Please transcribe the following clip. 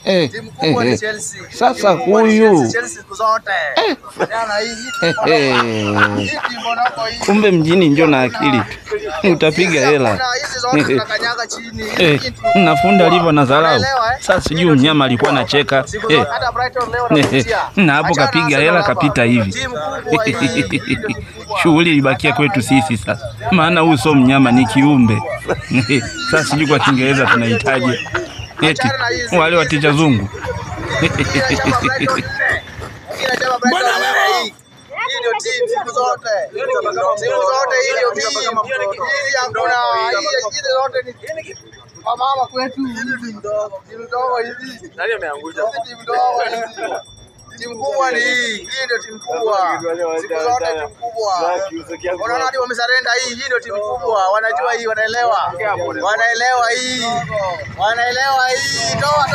Timu kubwa ni Chelsea. Sasa huyu Chelsea siku zote. Kumbe mjini njoo na akili tu. Utapiga hela. Nafunda alivyo na dharau. Sasa sijui mnyama alikuwa anacheka. Na hapo kapiga hela kapita hivi. Shughuli ilibakia kwetu sisi sasa. Maana huyu sio mnyama, ni kiumbe. Sasa sijui kwa Kiingereza tunahitaji eti wale wateja zungu. Bwana wewe. Hii ndio timu siku zote. Siku zote hii ndio timu. Hii hakuna hizi zote ni mama kwetu. Timu ndogo hizi. Nani ameangusha? Timu ndogo hizi. Timu kubwa ni hii. Hii ndio timu kubwa. Siku zote timu kubwa. Unaona hadi wamesarenda hii. Hii ndio timu kubwa. Wanajua hii, wanaelewa. Wanaelewa hii. Wanaelewa hii. Toa